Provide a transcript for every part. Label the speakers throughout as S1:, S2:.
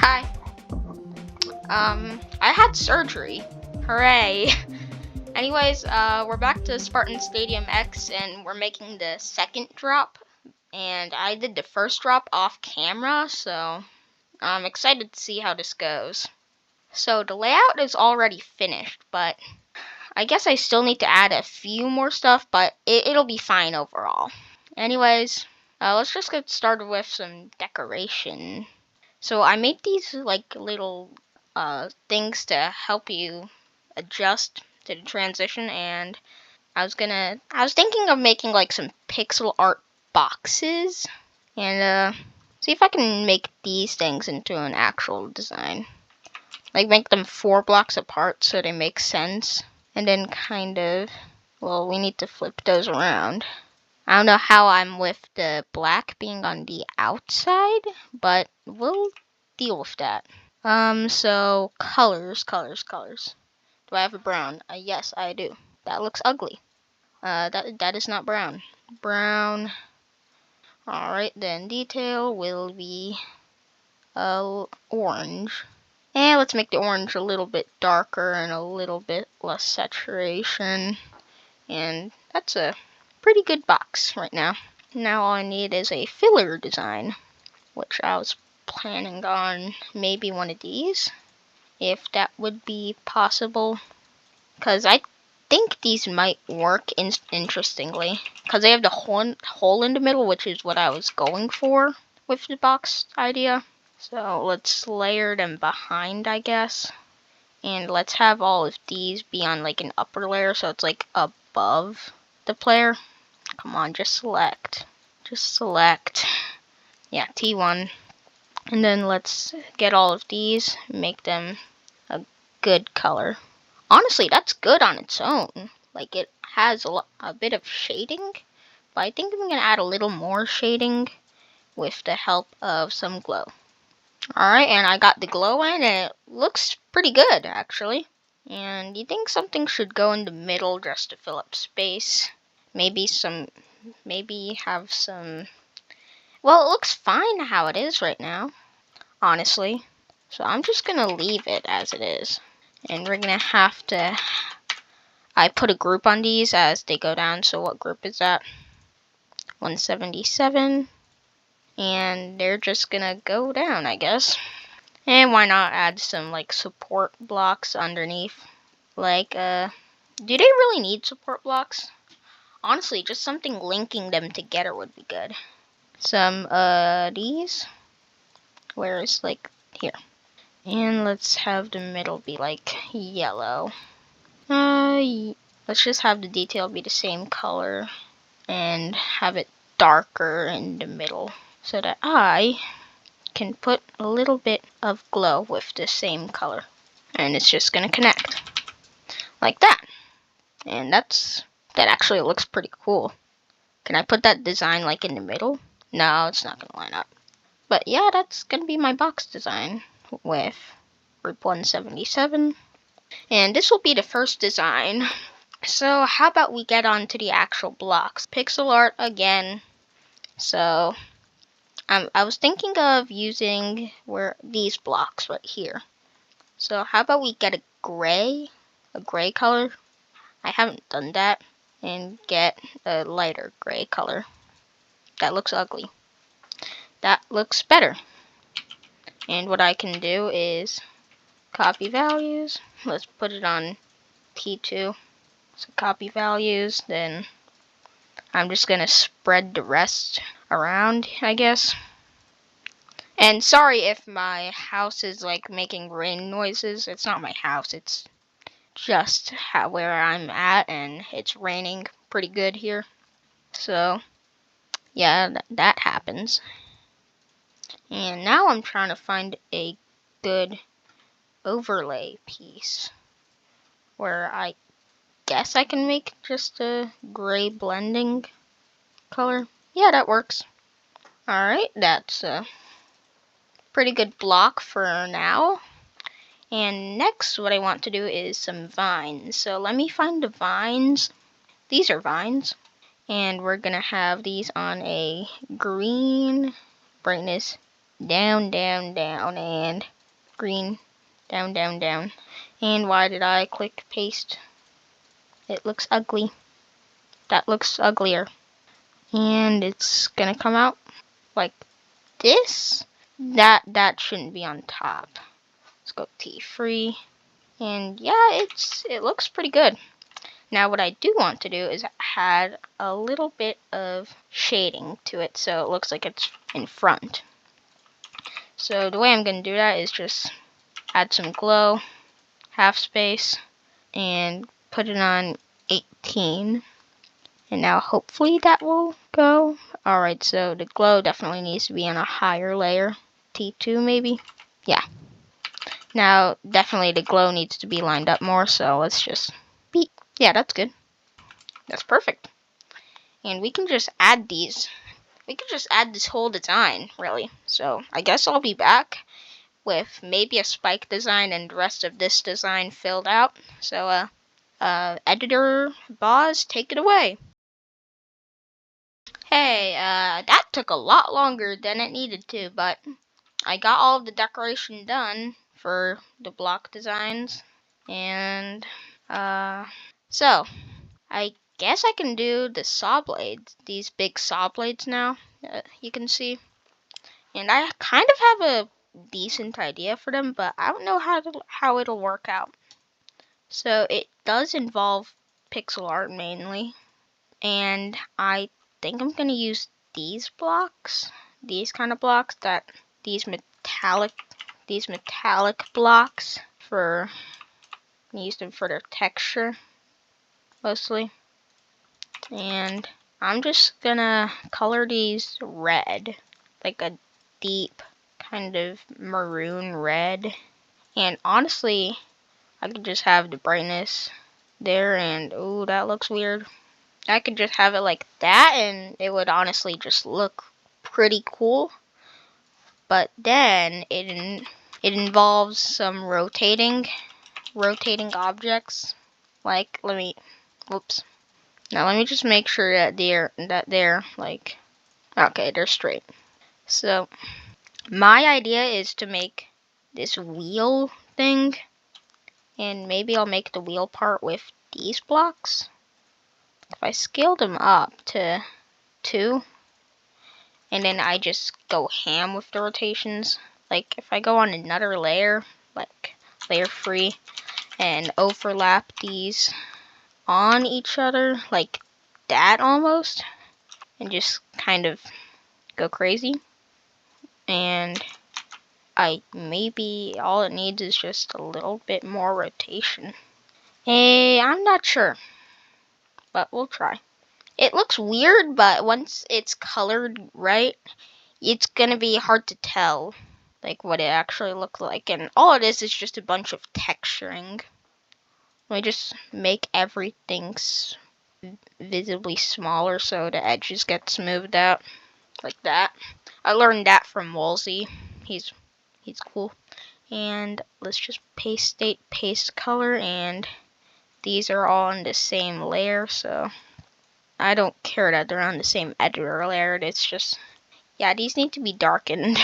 S1: Hi. I had surgery. Hooray. Anyways, we're back to Spartan Stadium X and we're making the second drop. And I did the first drop off camera, so I'm excited to see how this goes. So the layout is already finished, but I guess I still need to add a few more stuff, but it'll be fine overall. Anyways, let's just get started with some decoration. So I made these like little things to help you adjust to the transition, and I was thinking of making like some pixel art boxes and see if I can make these things into an actual design. Like make them 4 blocks apart so they make sense, and then well, we need to flip those around. I don't know how I'm with the black being on the outside, but we'll deal with that. So colors. Do I have a brown? Yes, I do. That looks ugly. That is not brown. Brown. Alright, then detail will be orange. And let's make the orange a little bit darker and a little bit less saturation. And that's a pretty good box right now. Now all I need is a filler design, which I was planning on maybe one of these, if that would be possible, because I think these might work interestingly, because they have the hole in the middle, which is what I was going for with the box idea. So let's layer them behind, I guess, and let's have all of these be on like an upper layer, so it's like above the player. Come on, just select. Yeah, T1. And then let's get all of these, make them a good color. Honestly, that's good on its own. Like, it has a bit of shading, but I think I'm gonna add a little more shading with the help of some glow. Alright, and I got the glow in, and it looks pretty good, actually. And you think something should go in the middle just to fill up space? Maybe have some... Well, it looks fine how it is right now, honestly. So I'm just gonna leave it as it is. And we're gonna have to... I put a group on these as they go down, so what group is that? 177. And they're just gonna go down, I guess. And why not add some, like, support blocks underneath? Like, do they really need support blocks? Honestly, just something linking them together would be good. Some, these. Where is, like, here. And let's have the middle be, like, yellow. Let's just have the detail be the same color. And have it darker in the middle. So that I can put a little bit of glow with the same color. And it's just gonna connect. Like that. And that actually looks pretty cool. Can I put that design like in the middle? No, it's not gonna line up. But yeah, that's gonna be my box design with group 177. And this will be the first design. So how about we get on to the actual blocks? Pixel art again. So I was thinking of using these blocks right here. So how about we get a gray color? I haven't done that. And get a lighter gray color. That looks ugly. That looks better. And what I can do is copy values. Let's put it on T2. So copy values, then I'm just gonna spread the rest around, I guess. And sorry if my house is like making rain noises. It's not my house, it's just where I'm at, and it's raining pretty good here. So yeah, that happens. And now I'm trying to find a good overlay piece where I guess I can make just a gray blending color. Yeah, that works. Alright, that's a pretty good block for now. And next, what I want to do is some vines. So let me find the vines. These are vines. And we're gonna have these on a green brightness down, down, down, and green, down, down, down. And why did I click paste? It looks ugly. That looks uglier. And it's gonna come out like this. That shouldn't be on top. Let's go T3. And yeah, it looks pretty good. Now what I do want to do is add a little bit of shading to it so it looks like it's in front. So the way I'm going to do that is just add some glow, half space, and put it on 18. And now hopefully that will go. Alright, so the glow definitely needs to be on a higher layer. T2 maybe? Yeah. Now definitely the glow needs to be lined up more, so let's just beep. Yeah, that's good. That's perfect. And we can just add these. We can just add this whole design, really. So I guess I'll be back with maybe a spike design and the rest of this design filled out. So, editor Boz, take it away. Hey, that took a lot longer than it needed to, but I got all of the decoration done for the block designs. And, so I guess I can do the saw blades, these big saw blades now, you can see. And I kind of have a decent idea for them, but I don't know how it'll work out. So it does involve pixel art mainly, and I think I'm gonna use these blocks, these kind of blocks, these metallic blocks for use them for their texture mostly. And I'm just gonna color these red, like a deep kind of maroon red. And honestly, I could just have the brightness there, and ooh, that looks weird. I could just have it like that and it would honestly just look pretty cool. But then it involves some rotating objects. Like, whoops. Now let me just make sure that they're like, okay, they're straight. So my idea is to make this wheel thing, and maybe I'll make the wheel part with these blocks. If I scale them up to 2, and then I just go ham with the rotations, like if I go on another layer, like layer 3, and overlap these on each other like that almost, and just kind of go crazy, and maybe all it needs is just a little bit more rotation. I'm not sure, but we'll try. It looks weird, but once it's colored right, it's gonna be hard to tell like what it actually looks like, and all it is just a bunch of texturing. Let me just make everything visibly smaller so the edges get smoothed out like that. I learned that from Woolsey. He's cool. And let's just paste color, and these are all on the same layer, so I don't care that they're on the same editor layer. It's just, yeah, these need to be darkened.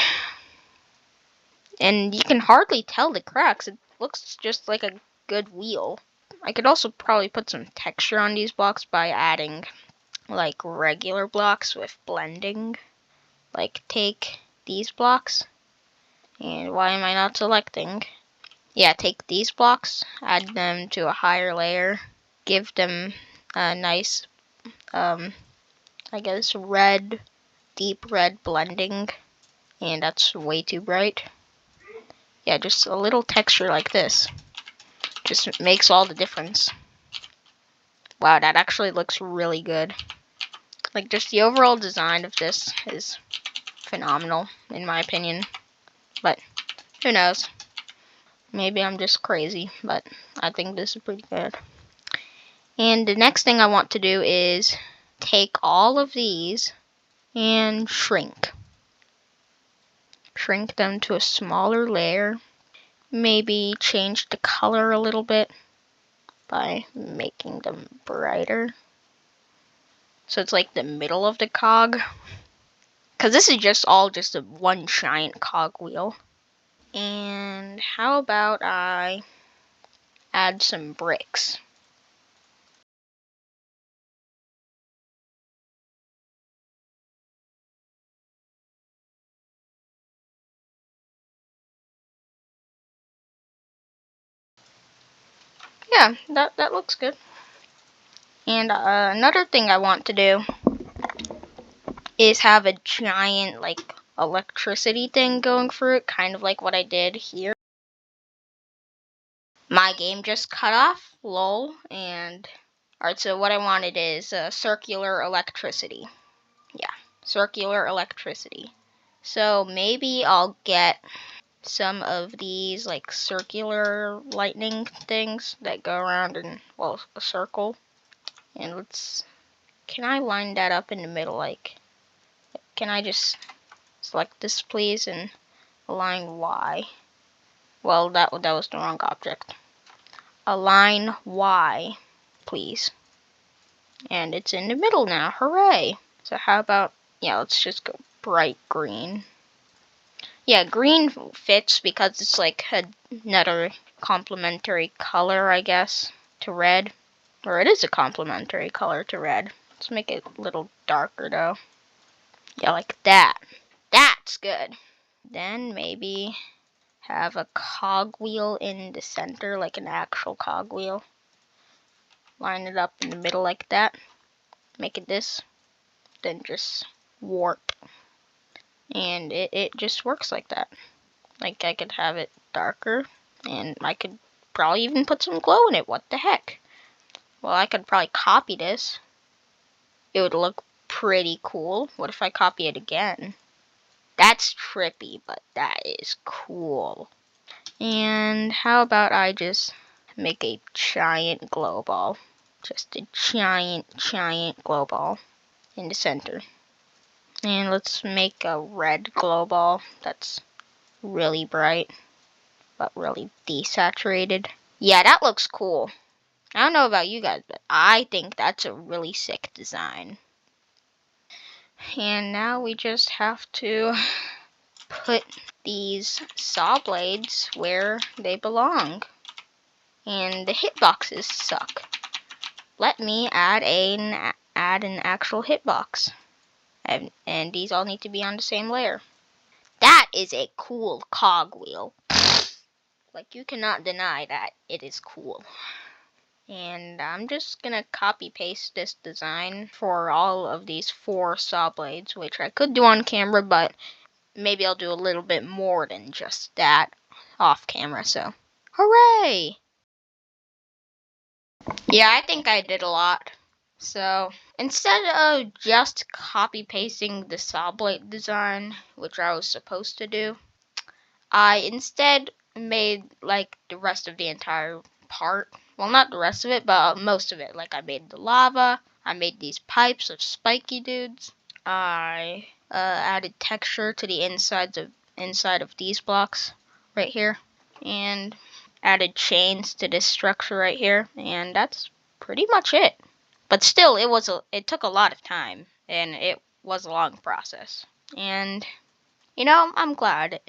S1: And you can hardly tell the cracks. It looks just like a good wheel. I could also probably put some texture on these blocks by adding like regular blocks with blending. Like take these blocks, and why am I not selecting? Yeah, take these blocks, add them to a higher layer, give them a nice, I guess deep red blending, and that's way too bright. Yeah, just a little texture like this just makes all the difference. Wow, that actually looks really good. Like, just the overall design of this is phenomenal, in my opinion. But, who knows? Maybe I'm just crazy, but I think this is pretty good. And the next thing I want to do is take all of these and shrink. Shrink them to a smaller layer. Maybe change the color a little bit by making them brighter. So it's like the middle of the cog. Because this is just all just a one giant cogwheel. And how about I add some bricks? Yeah, that looks good. And another thing I want to do is have a giant like electricity thing going through it, kind of like what I did here. My game just cut off, lol. And alright, so what I wanted is circular electricity. Yeah, circular electricity. So maybe I'll get some of these like circular lightning things that go around in, well, a circle. And can I line that up in the middle? Like, can I just select this please and align Y? Well, that was the wrong object. Align Y, please. And it's in the middle now, hooray! So how about, yeah, let's just go bright green. Yeah, green fits because it's like another complementary color, I guess, to red. Or it is a complementary color to red. Let's make it a little darker though. Yeah, like that. That's good. Then maybe have a cogwheel in the center, like an actual cogwheel. Line it up in the middle like that. Make it this. Then just warp. And it just works like that. Like I could have it darker, and I could probably even put some glow in it. What the heck? Well, I could probably copy this. It would look pretty cool. What if I copy it again? That's trippy, but that is cool. And how about I just make a giant glow ball? Just a giant glow ball in the center. And let's make a red glow ball that's really bright, but really desaturated. Yeah, that looks cool. I don't know about you guys, but I think that's a really sick design. And now we just have to put these saw blades where they belong. And the hitboxes suck. Let me add an actual hitbox. And these all need to be on the same layer. That is a cool cogwheel. Like, you cannot deny that it is cool. And I'm just gonna copy paste this design for all of these 4 saw blades, which I could do on camera, but maybe I'll do a little bit more than just that off camera, so hooray! Yeah, I think I did a lot. So instead of just copy pasting the saw blade design, which I was supposed to do, I instead made like the rest of the entire part. Well, not the rest of it, but most of it. Like I made the lava, I made these pipes of spiky dudes. I added texture to the inside of these blocks right here, and added chains to this structure right here, and that's pretty much it. But still, it took a lot of time, and it was a long process. And I'm glad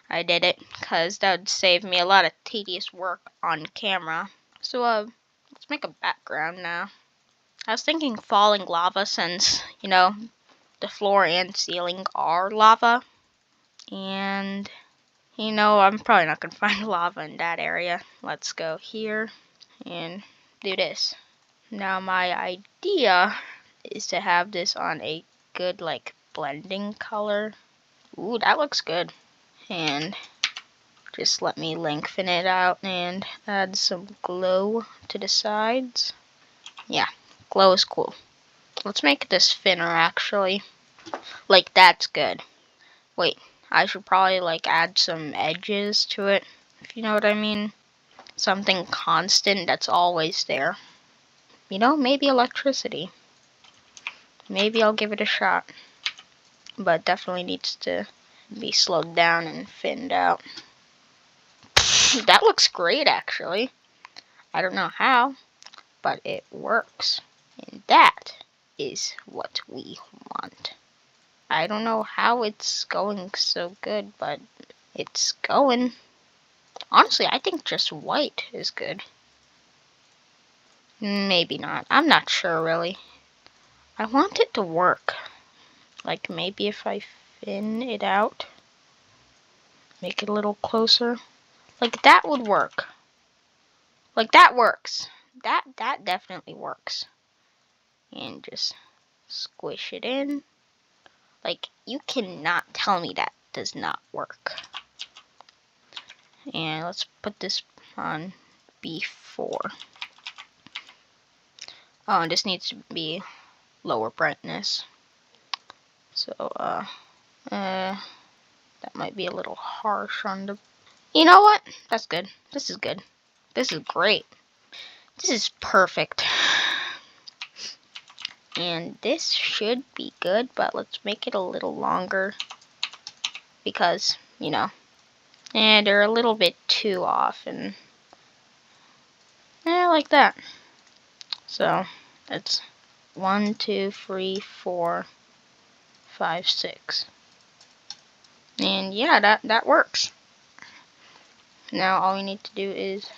S1: I did it, because that would save me a lot of tedious work on camera. So let's make a background now. I was thinking falling lava, since the floor and ceiling are lava, and I'm probably not gonna find lava in that area. Let's go here and do this. Now my idea is to have this on a good like blending color. Ooh, that looks good. And just let me lengthen it out and add some glow to the sides. Yeah, glow is cool. Let's make this thinner actually. Like, that's good. Wait, I should probably like add some edges to it, if you know what I mean. Something constant that's always there. Maybe electricity. Maybe I'll give it a shot. But definitely needs to be slowed down and thinned out. That looks great, actually. I don't know how, but it works. And that is what we want. I don't know how it's going so good, but it's going. Honestly, I think just white is good. Maybe not. I'm not sure, really. I want it to work. Like, maybe if I thin it out, make it a little closer. Like, that would work. Like, that works. That definitely works. And just squish it in. Like, you cannot tell me that does not work. And let's put this on B4. Oh, and this needs to be lower brightness. So, that might be a little harsh on the... You know what? That's good. This is good. This is great. This is perfect. And this should be good, but let's make it a little longer. Because, you know, they're a little bit too off, and like that. So that's 1, 2, 3, 4, 5, 6. And yeah, that works. Now all we need to do is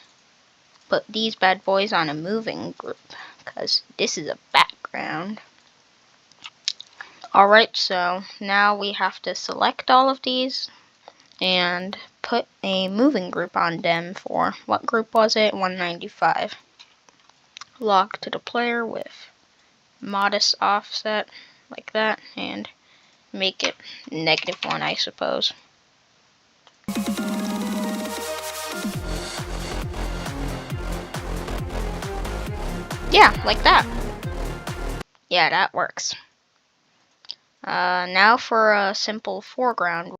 S1: put these bad boys on a moving group, because this is a background. Alright, so now we have to select all of these and put a moving group on them for, what group was it? 195. Lock to the player with modest offset, like that, and make it -1, I suppose. Yeah, like that. Yeah, that works. Now for a simple foreground.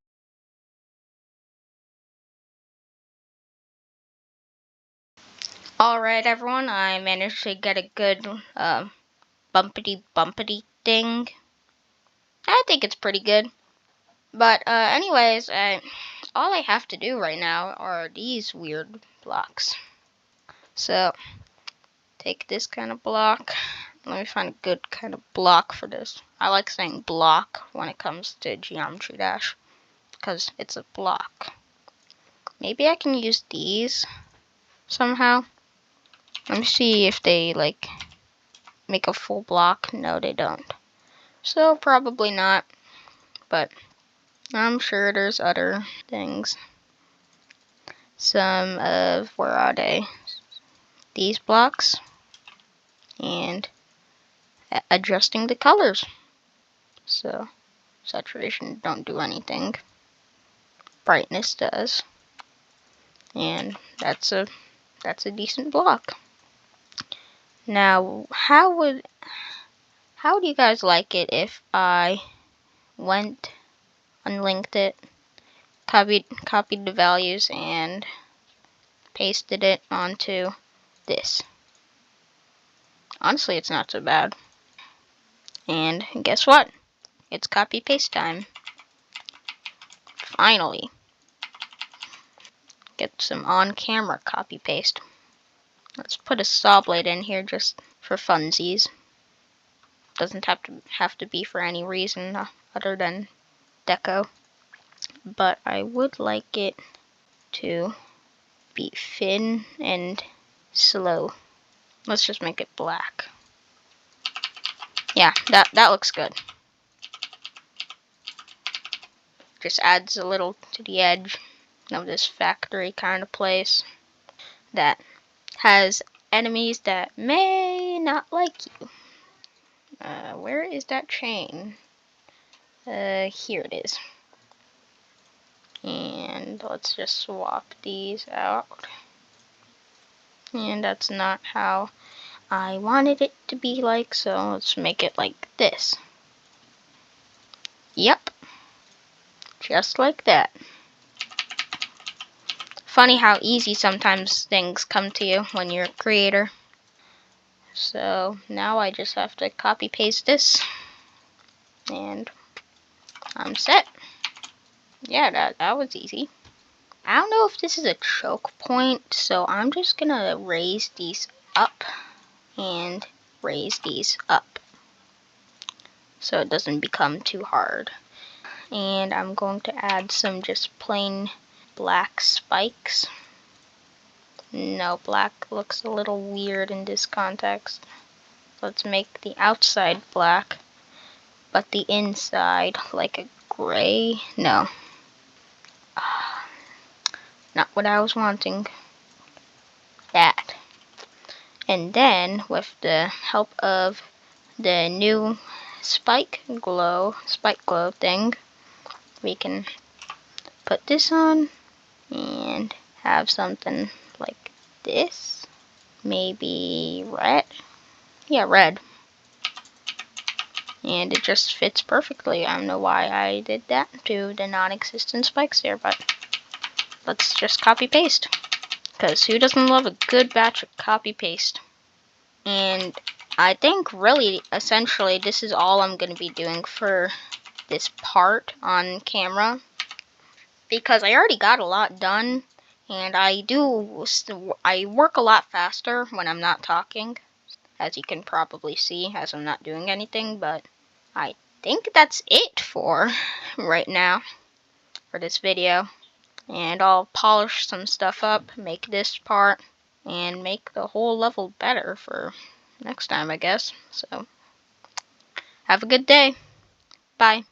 S1: Alright everyone, I managed to get a good bumpity thing. I think it's pretty good. But anyways, all I have to do right now are these weird blocks. So take this kind of block. Let me find a good kind of block for this. I like saying block when it comes to Geometry Dash, because it's a block. Maybe I can use these somehow. Let me see if they like make a full block. No, they don't. So probably not, but I'm sure there's other things. Some of, where are they? These blocks. And adjusting the colors. So saturation don't do anything. Brightness does. And that's a decent block. Now, how would you guys like it if I went, unlinked it, copied the values, and pasted it onto this? Honestly, it's not so bad. And guess what? It's copy paste time. Finally. Get some on-camera copy paste. Let's put a saw blade in here just for funsies. Doesn't have to be for any reason other than deco. But I would like it to be thin and slow. Let's just make it black. Yeah, that looks good. Just adds a little to the edge of this factory kind of place that has enemies that may not like you. Where is that chain? Here it is. And let's just swap these out. And that's not how I wanted it to be like, so let's make it like this. Yep. Just like that. Funny how easy sometimes things come to you when you're a creator. So now I just have to copy paste this and I'm set. Yeah, that was easy. I don't know if this is a choke point, so I'm just gonna raise these up and raise these up so it doesn't become too hard. and I'm going to add some just plain black spikes. No, black looks a little weird in this context. Let's make the outside black, but the inside like a gray. No. Not what I was wanting. That. And then, with the help of the new spike glow thing, we can put this on and have something like this. Maybe red? Yeah, red. And it just fits perfectly. I don't know why I did that to the non-existent spikes there, but let's just copy paste. Because who doesn't love a good batch of copy paste? And I think really, essentially, this is all I'm going to be doing for this part on camera. Because I already got a lot done. And I work a lot faster when I'm not talking. As you can probably see, as I'm not doing anything. But I think that's it for right now. For this video. And I'll polish some stuff up, make this part, and make the whole level better for next time, I guess. So, have a good day. Bye.